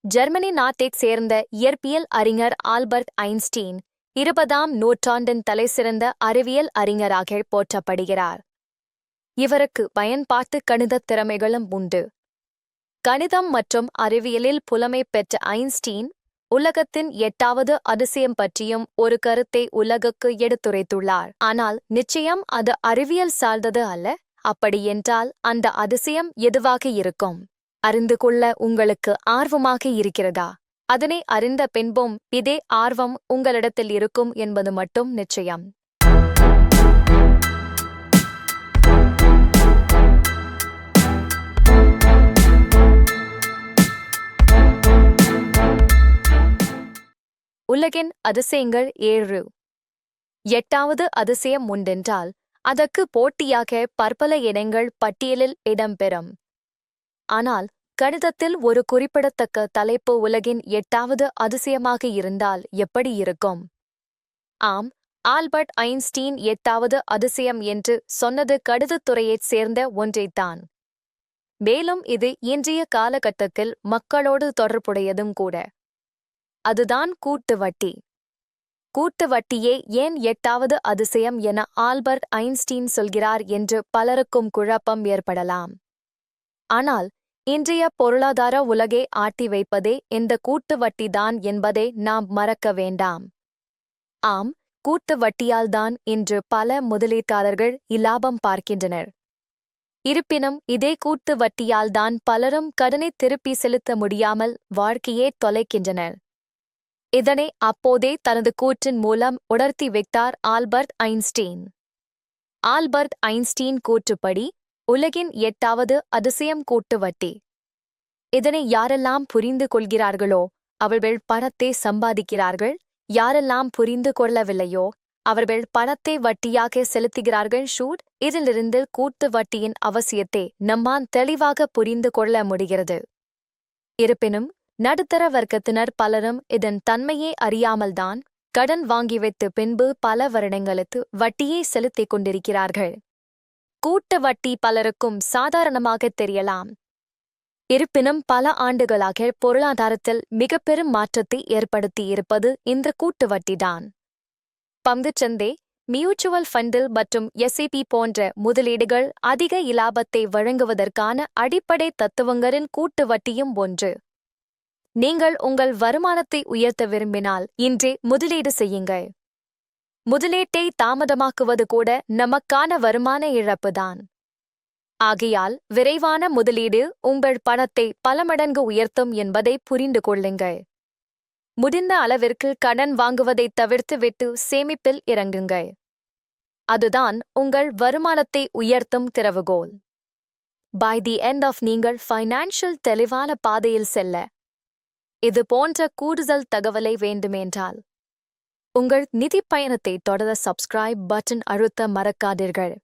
Germany நாட்டைச் சேர்ந்த இயற்பியல் அறிஞர் ஆல்பர்ட் ஐன்ஸ்டீன் 20ஆம் நூற்றாண்டின் தலைசிறந்த அறிவியல் அறிஞராக போற்றப்படுகிறார். இவருக்கு பயன்பாட்டு கணிதத் திறமைகளும் உண்டு. கணிதம் மற்றும் அறிவியலில் புலமை பெற்ற ஐன்ஸ்டீன் உலகத்தின் 8வது அதிசயம் பற்றியும் ஒரு கருத்தை உலகுக்கு எடுத்துரைத்துள்ளார். ஆனால் நிச்சயம் அது அறிவியல் சார்ந்தது அல்ல. அப்படியென்றால் அந்த அதிசயம் எதுவாக இருக்கும்? அறிந்து கொள்ள உங்களுக்கு ஆர்வமாக இருக்கிறதா? அதனை அறிந்த பின்பும் இதே ஆர்வம் உங்களிடத்தில் இருக்கும் என்பது மட்டும் நிச்சயம். உலகின் அதிசயங்கள் 7. 8வது அதிசயம் உண்டென்றால் அதற்கு போட்டியாக பற்பல இடங்கள் பட்டியலில் இடம்பெறும். ஆனால் கணிதத்தில் ஒரு குறிப்பிடத்தக்க தலைப்பு உலகின் 8வது அதிசயமாக இருந்தால் எப்படி இருக்கும்? ஆம், ஆல்பர்ட் ஐன்ஸ்டீன் 8வது அதிசயம் என்று சொன்னது கணிதத்துறையைச் சேர்ந்த ஒன்றைத்தான். மேலும் இது இன்றைய காலகட்டத்தில் மக்களோடு தொடர்புடையதும் கூட. அதுதான் கூட்டு வட்டி. கூட்டு வட்டியே ஏன் 8வது அதிசயம் என ஆல்பர்ட் ஐன்ஸ்டீன் சொல்கிறார் என்று பலருக்கும் குழப்பம் ஏற்படலாம். ஆனால் இன்றைய பொருளாதார உலகை ஆட்டி வைப்பதே இந்த கூட்டு வட்டிதான் என்பதை நாம் மறக்க வேண்டாம். ஆம், கூட்டு வட்டியால்தான் இன்று பல முதலீட்டாளர்கள் இலாபம் பார்க்கின்றனர். இருப்பினும் இதே கூட்டு வட்டியால்தான் பலரும் கடனை திருப்பி செலுத்த முடியாமல் வாழ்க்கையே தொலைக்கின்றனர். இதனை அப்போதே தனது கூற்றின் மூலம் உணர்த்தி வைத்தார் ஆல்பர்ட் ஐன்ஸ்டீன். ஆல்பர்ட் ஐன்ஸ்டீன் கூற்றுப்படி உலகின் 8வது அதிசயம் கூட்டு வட்டி. இதனை யாரெல்லாம் புரிந்து கொள்கிறார்களோ அவர்கள் பணத்தை சம்பாதிக்கிறார்கள். யாரெல்லாம் புரிந்து கொள்ளவில்லையோ அவர்கள் பணத்தை வட்டியாக செலுத்துகிறார்கள். இதிலிருந்து கூட்டு வட்டியின் அவசியத்தை நம்மால் தெளிவாக புரிந்து கொள்ள முடிகிறது. இருப்பினும் நடுத்தர வர்க்கத்தினர் பலரும் இதன் தன்மையை அறியாமல்தான் கடன் வாங்கி வைத்து பின்பு பல வருடங்களுக்கு வட்டியை செலுத்திக் கொண்டிருக்கிறார்கள். கூட்டு வட்டி பலருக்கும் சாதாரணமாக தெரியலாம். இருப்பினும் பல ஆண்டுகளாக பொருளாதாரத்தில் மிகப்பெரும் மாற்றத்தை ஏற்படுத்தியிருப்பது இந்த கூட்டு வட்டிதான். பங்குச்சந்தை, மியூச்சுவல் ஃபண்டில் மற்றும் எஸ்ஐபி போன்ற முதலீடுகள் அதிக இலாபத்தை வழங்குவதற்கான அடிப்படை தத்துவங்களின் கூட்டு வட்டியும் ஒன்று. நீங்கள் உங்கள் வருமானத்தை உயர்த்த விரும்பினால் இன்றே முதலீடு செய்யுங்கள். முதலீட்டை தாமதமாக்குவது கூட நமக்கான வருமான இழப்புதான். ஆகையால் விரைவான முதலீடு உங்கள் பணத்தை பல மடங்கு உயர்த்தும் என்பதை புரிந்து கொள்ளுங்கள். முடிந்த அளவிற்கு கடன் வாங்குவதை தவிர்த்துவிட்டு சேமிப்பில் இறங்குங்கள். அதுதான் உங்கள் வருமானத்தை உயர்த்தும் திறவுகோல். பை தி எண்ட் ஆஃப் நீங்கள் ஃபைனான்ஷியல் தெளிவான பாதையில் செல்ல இது போன்ற கூடுதல் தகவலை வேண்டுமென்றால் உங்கள் நிதி பயணத்தை தொடர சப்ஸ்கிரைப் பட்டன் அழுத்த மறக்காதீர்கள்.